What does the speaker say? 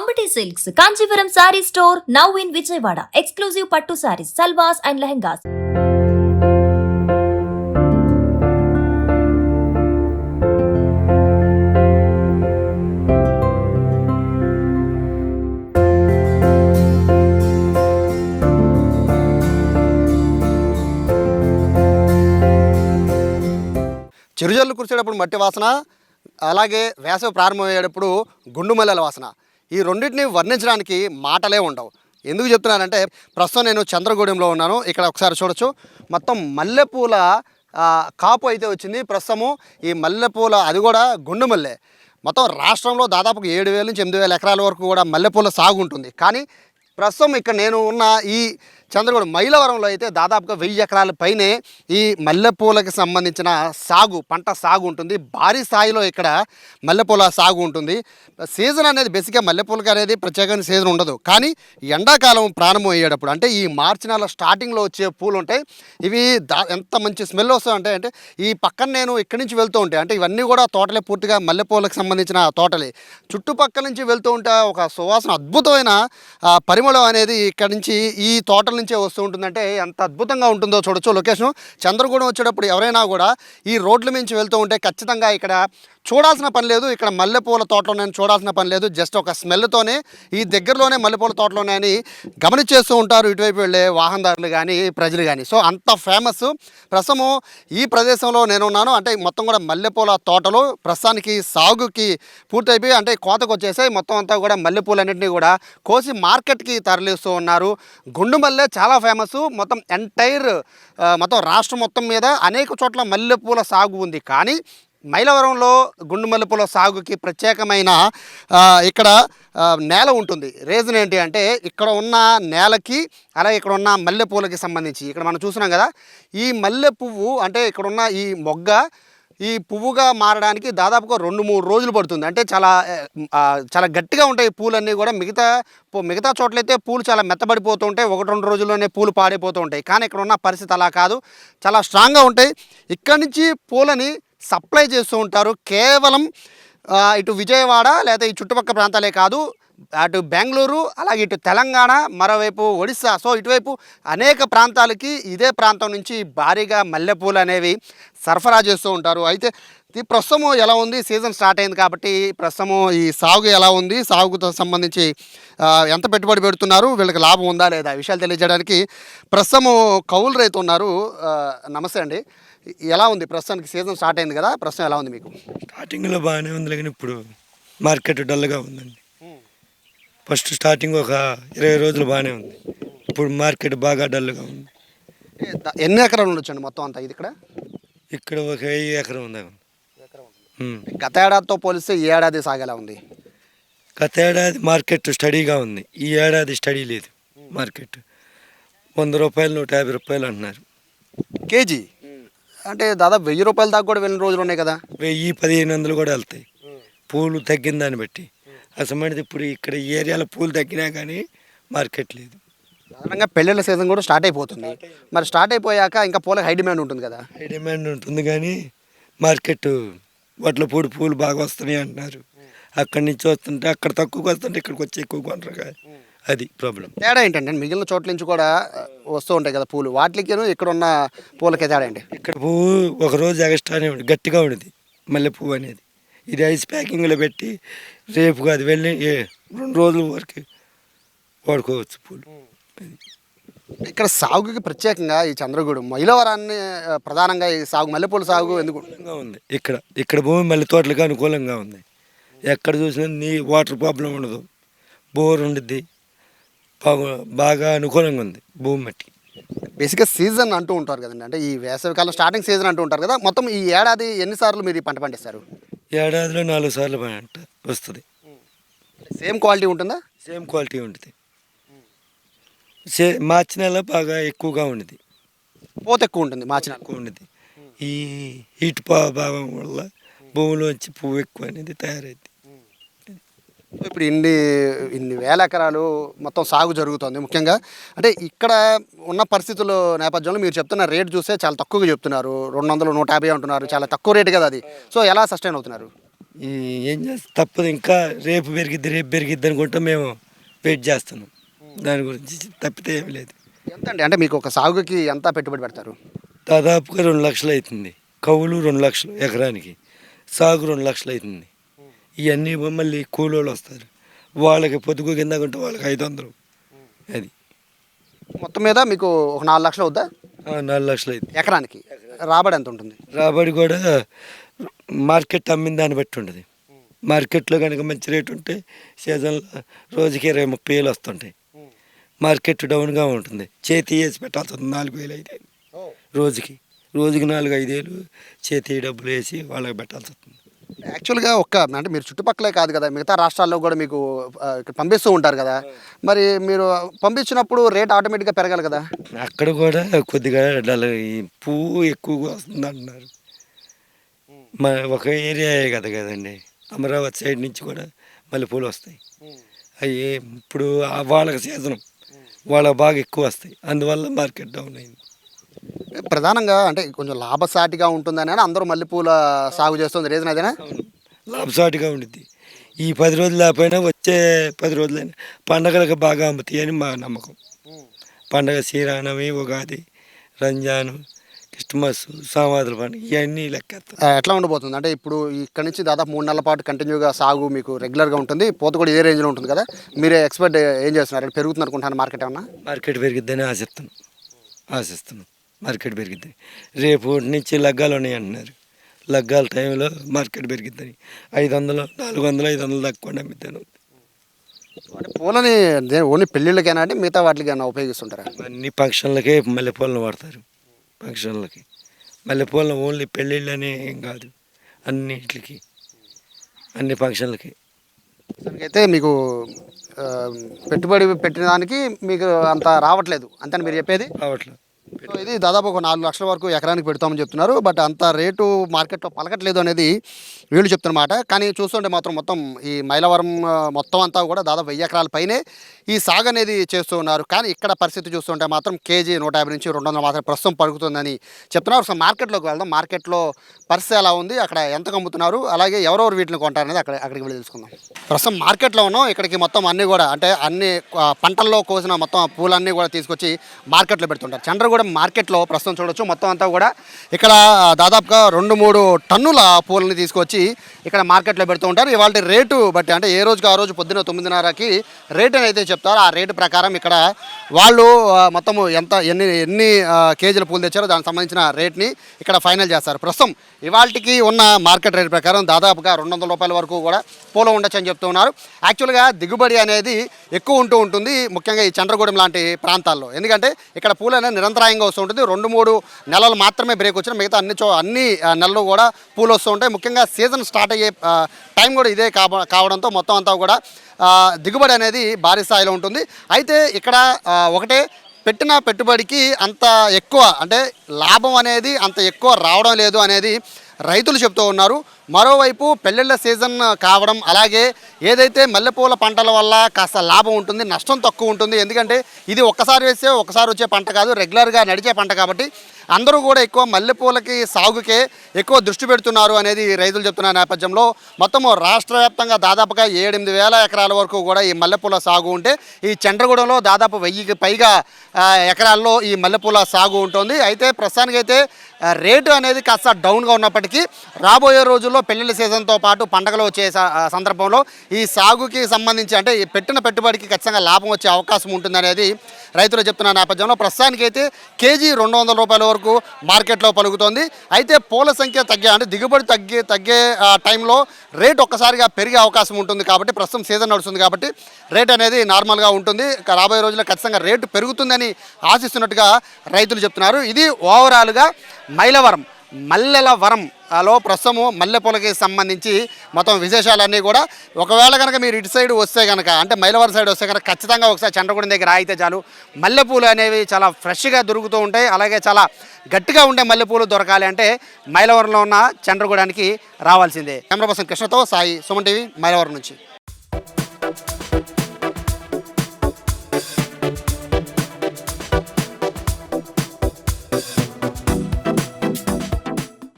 Amity Silks, Kanchipuram Saree Store, now in Vijayawada. Exclusive Pattu Sarees, Salwas and Lehengas. చిరుజల్లు కురిసేటప్పుడు మట్టి వాసన, అలాగే వేసవి ప్రారంభమయ్యేటప్పుడు గుండుమల్లెల వాసన, ఈ రెండింటిని వర్ణించడానికి మాటలే ఉండవు. ఎందుకు చెప్తున్నానంటే ప్రస్తుతం నేను చంద్రగూడెంలో ఉన్నాను. ఇక్కడ ఒకసారి చూడొచ్చు, మొత్తం మల్లెపూల కాపు అయితే వచ్చింది. ప్రస్తుతము ఈ మల్లెపూల, అది కూడా గుండు మల్లె, మొత్తం రాష్ట్రంలో దాదాపు 7,000 నుంచి 8,000 ఎకరాల వరకు కూడా మల్లెపూల సాగు ఉంటుంది. కానీ ప్రస్తుతం ఇక్కడ నేను ఉన్న ఈ చంద్రగూడెం మైలవరంలో అయితే దాదాపుగా 1000 ఎకరాల పైనే ఈ మల్లెపూలకి సంబంధించిన పంట సాగు ఉంటుంది. భారీ స్థాయిలో ఇక్కడ మల్లెపూల సాగు ఉంటుంది. సీజన్ అనేది బేసిక్గా మల్లెపూలకి అనేది ప్రత్యేకమైన సీజన్ ఉండదు. కానీ ఎండాకాలం ప్రారంభం అయ్యేటప్పుడు, అంటే ఈ మార్చి నెల స్టార్టింగ్లో వచ్చే పూలు ఉంటాయి. ఇవి ఎంత మంచి స్మెల్ వస్తుంది అంటే ఈ పక్కన నేను ఇక్కడి నుంచి వెళ్తూ ఉంటే, అంటే ఇవన్నీ కూడా తోటలే, పూర్తిగా మల్లెపూలకు సంబంధించిన తోటలే. చుట్టుపక్కల నుంచి వెళ్తూ ఉంటే ఒక సువాసన, అద్భుతమైన పరిమళం అనేది ఇక్కడ నుంచి ఈ తోటల నుంచే వస్తూ ఉంటుందంటే ఎంత అద్భుతంగా ఉంటుందో చూడొచ్చు. లొకేషన్ చంద్రగూడెం వచ్చేటప్పుడు ఎవరైనా కూడా ఈ రోడ్ల నుంచి వెళ్తూ ఉంటే ఖచ్చితంగా ఇక్కడ చూడాల్సిన పని లేదు. ఇక్కడ మల్లెపూల తోటలో నేను చూడాల్సిన పని లేదు. జస్ట్ ఒక స్మెల్తోనే ఈ దగ్గరలోనే మల్లెపూల తోటలోనే అని గమనించేస్తూ ఉంటారు ఇటువైపు వెళ్ళే వాహనదారులు కానీ ప్రజలు కానీ. సో అంత ఫేమస్. ప్రస్తుతము ఈ ప్రదేశంలో నేనున్నాను. అంటే మొత్తం కూడా మల్లెపూల తోటలు ప్రస్తుతానికి సాగుకి పూర్తయిపోయి, అంటే కోతకు వచ్చేసాయి. మొత్తం అంతా కూడా మల్లెపూలన్నింటినీ కూడా కోసి మార్కెట్కి తరలిస్తూ ఉన్నారు. గుండు మల్లె చాలా ఫేమస్. మొత్తం మొత్తం రాష్ట్రం మొత్తం మీద అనేక చోట్ల మల్లెపూల సాగు ఉంది. కానీ మైలవరంలో గుండు మల్లెపూల సాగుకి ప్రత్యేకమైన ఇక్కడ నేల ఉంటుంది. రీజన్ ఏంటి అంటే ఇక్కడ ఉన్న నేలకి, అలాగే ఇక్కడ ఉన్న మల్లెపూలకి సంబంధించి ఇక్కడ మనం చూస్తున్నాం కదా, ఈ మల్లె పువ్వు, అంటే ఇక్కడ ఉన్న ఈ మొగ్గ ఈ పువ్వుగా మారడానికి దాదాపుగా 2-3 రోజులు పడుతుంది. అంటే చాలా గట్టిగా ఉంటాయి పూలన్నీ కూడా. మిగతా చోట్లయితే పూలు చాలా మెత్తబడిపోతూ ఉంటాయి, 1-2 రోజుల్లోనే పూలు పాడైపోతూ ఉంటాయి. కానీ ఇక్కడ ఉన్న పరిస్థితి అలా కాదు, చాలా స్ట్రాంగ్గా ఉంటాయి. ఇక్కడి నుంచి పూలని సప్లై చేస్తూ ఉంటారు. కేవలం ఇటు విజయవాడ లేదా ఈ చుట్టుపక్కల ప్రాంతాలే కాదు, అటు బెంగళూరు, అలాగే ఇటు తెలంగాణ, మరోవైపు ఒడిస్సా, సో ఇటువైపు అనేక ప్రాంతాలకి ఇదే ప్రాంతం నుంచి భారీగా మల్లెపూలు అనేవి సరఫరా చేస్తూ ఉంటారు. అయితే ఈ ప్రస్తుతము ఎలా ఉంది, సీజన్ స్టార్ట్ అయింది కాబట్టి ప్రస్తుతము ఈ సాగు ఎలా ఉంది, సాగుతో సంబంధించి ఎంత పెట్టుబడి పెడుతున్నారు, వీళ్ళకి లాభం ఉందా లేదా, విషయాలు తెలియజేయడానికి ప్రస్తుతము కౌలు రైతు ఉన్నారు. నమస్తే అండి, ఎలా ఉంది ప్రస్తుతానికి? సీజన్ స్టార్ట్ అయింది కదా, ప్రస్తుతం ఎలా ఉంది మీకు? స్టార్టింగ్లో బాగానే ఉంది, కానీ ఇప్పుడు మార్కెట్ డల్గా ఉందండి. ఫస్ట్ స్టార్టింగ్ ఒక 20 రోజులు బాగానే ఉంది, ఇప్పుడు మార్కెట్ బాగా డల్గా ఉంది. ఎన్ని ఎకరాలు ఉండొచ్చండి మొత్తం అంతా? ఇది ఇక్కడ ఒక 1000 ఎకరం ఉంది. గత ఏడాదితో పోలిస్తే ఈ ఏడాది సాగేలా ఉంది? గత ఏడాది మార్కెట్ స్టడీగా ఉంది, ఈ ఏడాది స్టడీ లేదు. మార్కెట్ 100 రూపాయలు 150 రూపాయలు అంటున్నారు కేజీ. అంటే దాదాపు 1000 రూపాయల దాకా కూడా వెళ్ళిన రోజులు ఉన్నాయి కదా. 1000-1500 కూడా వెళ్తాయి పూలు తగ్గిన దాన్ని బట్టి. అసలు ఇప్పుడు ఇక్కడ ఈ ఏరియాలో పూలు తగ్గినా కానీ మార్కెట్ లేదు. సాధారణంగా పెళ్ళిళ్ళ సీజన్ కూడా స్టార్ట్ అయిపోతుంది. మరి స్టార్ట్ అయిపోయాక ఇంకా పూలకు హై డిమాండ్ ఉంటుంది కదా? హై డిమాండ్ ఉంటుంది, కానీ మార్కెట్ వాటిలో పూలు బాగా వస్తున్నాయి అంటున్నారు. అక్కడి నుంచి వస్తుంటే అక్కడ తక్కువగా వస్తుంటే ఇక్కడికి వచ్చి ఎక్కువ కొనరు. అది ప్రాబ్లం. తేడా ఏంటంటే మిగిలిన చోట్ల నుంచి కూడా వస్తూ ఉంటాయి కదా పూలు, వాటికి ఇక్కడ ఉన్న పూలకి తేడా ఏంటి? ఇక్కడ పువ్వు ఒకరోజు ఎగస్ట్రానే ఉంది, గట్టిగా ఉండేది మల్లె పువ్వు అనేది. ఇది ఐస్ ప్యాకింగ్లో పెట్టి రేపు కాదు వెళ్ళి 2 రోజుల వరకు వాడుకోవచ్చు పూలు. ఇక్కడ సాగుకి ప్రత్యేకంగా ఈ చంద్రగూడెం మైలవరాన్ని ప్రధానంగా ఈ సాగు మల్లెపూల సాగు ఎందుకు ఉంది? ఇక్కడ భూమి మల్లె తోటలకు అనుకూలంగా ఉంది. ఎక్కడ చూసినా వాటర్ ప్రాబ్లం ఉండదు, బోర్ ఉండిద్ది, బాగా అనుకూలంగా ఉంది భూమి మట్టి. బేసిక్గా సీజన్ అంటూ ఉంటారు కదండి, అంటే ఈ వేసవికాలం స్టార్టింగ్ సీజన్ అంటూ ఉంటారు కదా. మొత్తం ఈ ఏడాది ఎన్నిసార్లు మీరు ఈ పంట పండిస్తారు? ఏడాదిలో 4 సార్లు పంట వస్తుంది. సేమ్ క్వాలిటీ ఉంటుందా? సేమ్ క్వాలిటీ ఉంటుంది. మార్చి నెల బాగా ఎక్కువగా ఉండేది, పూత ఎక్కువ ఉంటుంది. మార్చి నెల ఎక్కువ ఉండేది. ఈ హీట్ భావం వల్ల భూమిలోంచి పువ్వు ఎక్కువ అనేది తయారైంది. ఇప్పుడు ఇన్ని వేల ఎకరాలు మొత్తం సాగు జరుగుతుంది. ముఖ్యంగా అంటే ఇక్కడ ఉన్న పరిస్థితుల నేపథ్యంలో మీరు చెప్తున్న రేటు చూస్తే చాలా తక్కువగా చెప్తున్నారు. 200-150 అంటున్నారు, చాలా తక్కువ రేటు కదా అది. సో ఎలా సస్టైన్ అవుతున్నారు? ఈ ఏం చేస్తా తప్పదు, ఇంకా రేపు పెరిగిద్ది అనుకుంటా మేము వెయిట్ చేస్తున్నాం. దాని గురించి తప్పితే ఏమి లేదు. ఎంత అండి, అంటే మీకు ఒక సాగుకి ఎంత పెట్టుబడి పెడతారు? దాదాపుగా 2 లక్షలు అవుతుంది. కవులు 2 లక్షలు ఎకరానికి, సాగు 2 లక్షలు అవుతుంది. ఇవన్నీ మళ్ళీ కూలోళ్ళు వస్తారు, వాళ్ళకి పొదుగు కింద కొంటే వాళ్ళకి 500. అది మొత్తం మీద మీకు ఒక 4 లక్షలు అవుద్దా 4 లక్షలు అవుతుంది. ఎకరానికి? రాబడి ఎంత ఉంటుంది? రాబడి కూడా మార్కెట్ అమ్మిన దాన్ని బట్టి ఉంటుంది. మార్కెట్లో కనుక మంచి రేటు ఉంటే సీజన్లో రోజుకి 20-30 వేలు వస్తుంటాయి. మార్కెట్ డౌన్గా ఉంటుంది, చేతి వేసి పెట్టాల్సి వస్తుంది 4,000 5,000 రోజుకి 4-5 వేలు చేతి డబ్బులు వేసి వాళ్ళకి పెట్టాల్సి వస్తుంది. యాక్చువల్గా అంటే మీరు చుట్టుపక్కలే కాదు కదా, మిగతా రాష్ట్రాల్లో కూడా మీకు ఇక్కడ పంపిస్తూ ఉంటారు కదా, మరి మీరు పంపించినప్పుడు రేట్ ఆటోమేటిక్గా పెరగాలి కదా? అక్కడ కూడా కొద్దిగా ఈ పువ్వు ఎక్కువగా వస్తుంది అంటున్నారు. మన ఒక ఏరియాయే కదండి, అమరావతి సైడ్ నుంచి కూడా మల్లెపూలు వస్తాయి. అవి ఇప్పుడు వాళ్ళకి సీజనం, వాళ్ళకి బాగా ఎక్కువ వస్తాయి, అందువల్ల మార్కెట్ డౌన్ అయింది. ప్రధానంగా అంటే కొంచెం లాభసాటిగా ఉంటుందని అందరూ మల్లెపూల సాగు చేస్తుంది, రీజన్ అదేనా? లాభసాటిగా ఉండిద్ది. ఈ 10 రోజులు లేకపోయినా వచ్చే 10 రోజులైనా పండగలకు బాగా అమ్ముతాయి అని మా నమ్మకం. పండగ శ్రీరామనవమి, ఉగాది, రంజాను, క్రిస్మస్, సామాదుల పండుగ ఇవన్నీ లెక్కేస్తాం. ఎట్లా ఉండబోతుంది అంటే ఇప్పుడు ఇక్కడ నుంచి దాదాపు 3 నెలల పాటు కంటిన్యూగా సాగు మీకు రెగ్యులర్గా ఉంటుంది, పోత కూడా ఇదే రేంజ్లో ఉంటుంది కదా, మీరే ఎక్స్పెక్ట్ ఏం చేస్తున్నారు? అంటే పెరుగుతుంది అనుకుంటున్నాను మార్కెట్ ఏమన్నా? మార్కెట్ పెరిగిద్దని ఆశిస్తున్నాం. మార్కెట్ పెరిగిద్ది. రేపు నుంచి లగ్గాలు ఉన్నాయి అంటున్నారు, లగ్గాల టైంలో మార్కెట్ పెరిగిద్దని 500, 400, 500 తక్కువ అమ్మిద్దాను. అంటే పూలని ఓన్లీ పెళ్ళిళ్ళకైనా అంటే మిగతా వాటికైనా ఉపయోగిస్తుంటారా? అన్ని ఫంక్షన్లకే మల్లెపూలను వాడతారు. ఫంక్షన్లకి మల్లెపూలను ఓన్లీ పెళ్ళిళ్ళనే ఏం కాదు, అన్నిటికి అన్ని ఫంక్షన్లకి. అయితే మీకు పెట్టుబడి పెట్టిన దానికి మీకు అంత రావట్లేదు అంతని మీరు చెప్పేది? రావట్లేదు. సో ఇది దాదాపు ఒక 4 లక్షల వరకు ఎకరానికి పెడతామని చెప్తున్నారు, బట్ అంత రేటు మార్కెట్లో పలకట్లేదు అనేది వీళ్ళు చెప్తున్నమాట. కానీ చూస్తుంటే మాత్రం మొత్తం ఈ మైలవరం మొత్తం అంతా కూడా దాదాపు 1000 ఎకరాల పైనే ఈ సాగు అనేది చేస్తూ ఉన్నారు. కానీ ఇక్కడ పరిస్థితి చూస్తుంటే మాత్రం కేజీ 150 నుంచి 200 మాత్రం ప్రస్తుతం పలుకుతుందని చెప్తున్నారు. సో మార్కెట్లోకి వెళ్దాం, మార్కెట్లో పరిస్థితి ఎలా ఉంది, అక్కడ ఎంత అమ్ముతున్నారు, అలాగే ఎవరెవరు వీటిని కొంటారు అనేది అక్కడికి వెళ్ళి తెలుసుకుందాం. ప్రస్తుతం మార్కెట్లో ఉన్నాం, ఇక్కడికి మొత్తం అన్నీ కూడా అంటే అన్ని పంటల్లో కోసిన మొత్తం పూలన్నీ కూడా తీసుకొచ్చి మార్కెట్లో పెడుతుంటారు. చంద్రగూడెం మార్కెట్లో ప్రస్తుతం చూడొచ్చు, మొత్తం అంతా కూడా ఇక్కడ దాదాపుగా 2-3 టన్నుల పూలని తీసుకొచ్చి ఇక్కడ మార్కెట్లో పెడుతూ ఉంటారు. ఇవాళ రేటు బట్టి అంటే ఏ రోజుకి ఆ రోజు పొద్దున్న 9:30కి రేటు అని అయితే చెప్తారు. ఆ రేటు ప్రకారం ఇక్కడ వాళ్ళు మొత్తము ఎన్ని కేజీల పూలు తెచ్చారో దానికి సంబంధించిన రేట్ని ఇక్కడ ఫైనల్ చేస్తారు. ప్రస్తుతం ఇవాళకి ఉన్న మార్కెట్ రేట్ ప్రకారం దాదాపుగా 200 రూపాయల వరకు కూడా పూలు ఉండొచ్చు అని చెప్తూ ఉన్నారు. యాక్చువల్గా దిగుబడి అనేది ఎక్కువ ఉంటుంది ముఖ్యంగా ఈ చంద్రగూడెం లాంటి ప్రాంతాల్లో, ఎందుకంటే ఇక్కడ పూలు అనేది నిరంతరాయంగా వస్తూ ఉంటుంది. 2-3 నెలలు మాత్రమే బ్రేక్ వచ్చిన మిగతా అన్ని నెలలు కూడా పూలు వస్తూ ఉంటాయి. ముఖ్యంగా సీజన్ స్టార్ట్ అయ్యే టైం కూడా ఇదే కావడంతో మొత్తం అంతా కూడా దిగుబడి అనేది భారీ స్థాయిలో ఉంటుంది. అయితే ఇక్కడ ఒకటే పెట్టిన పెట్టుబడికి అంత ఎక్కువ అంటే లాభం అనేది అంత ఎక్కువ రావడం లేదు అనేది రైతులు చెప్తూ ఉన్నారు. మరోవైపు పెళ్ళిళ్ళ సీజన్ కావడం, అలాగే ఏదైతే మల్లెపూల పంటల వల్ల కాస్త లాభం ఉంటుంది, నష్టం తక్కువ ఉంటుంది. ఎందుకంటే ఇది ఒక్కసారి వేస్తే ఒక్కసారి వచ్చే పంట కాదు, రెగ్యులర్గా నడిచే పంట కాబట్టి అందరూ కూడా ఎక్కువ మల్లెపూలకి సాగుకే ఎక్కువ దృష్టి పెడుతున్నారు అనేది రైతులు చెప్తున్న నేపథ్యంలో మొత్తము రాష్ట్ర వ్యాప్తంగా దాదాపుగా 7-8 వేల ఎకరాల వరకు కూడా ఈ మల్లెపూల సాగు ఉంటే ఈ చంద్రగూడెంలో దాదాపు 1000కి పైగా ఎకరాల్లో ఈ మల్లెపూల సాగు ఉంటుంది. అయితే ప్రస్తుతానికైతే రేటు అనేది కాస్త డౌన్గా ఉన్నప్పటికీ రాబోయే రోజుల్లో పెళ్లిళ్ళ సీజన్తో పాటు పండగలు వచ్చే సందర్భంలో ఈ సాగుకి సంబంధించి అంటే ఈ పెట్టిన పెట్టుబడికి ఖచ్చితంగా లాభం వచ్చే అవకాశం ఉంటుందనేది రైతులు చెప్తున్న నేపథ్యంలో ప్రస్తుతానికైతే కేజీ 200 రూపాయల వరకు మార్కెట్లో పలుకుతోంది. అయితే పూల సంఖ్య అంటే దిగుబడి తగ్గే టైంలో రేట్ ఒక్కసారిగా పెరిగే అవకాశం ఉంటుంది కాబట్టి ప్రస్తుతం సీజన్ నడుస్తుంది కాబట్టి రేట్ అనేది నార్మల్గా ఉంటుంది. రాబోయే రోజుల్లో ఖచ్చితంగా రేటు పెరుగుతుందని ఆశిస్తున్నట్టుగా రైతులు చెప్తున్నారు. ఇది ఓవరాల్గా మల్లెలవరంలో ప్రస్తుతము మల్లెపూలకి సంబంధించి మొత్తం విశేషాలన్నీ కూడా ఒకవేళ కనుక మీరు ఇటు సైడ్ వస్తే కనుక అంటే మైలవరం సైడ్ వస్తే కనుక ఖచ్చితంగా ఒకసారి చంద్రగూడెం దగ్గర ఆగితే చాలు, మల్లెపూలు అనేవి చాలా ఫ్రెష్గా దొరుకుతూ ఉంటాయి. అలాగే చాలా గట్టిగా ఉండే మల్లెపూలు దొరకాలి అంటే మైలవరంలో ఉన్న చంద్రగూడెంకి రావాల్సిందే. కెమెరా పర్సన్ కృష్ణతో సాయి, సుమన్ టీవీ, మైలవరం నుంచి.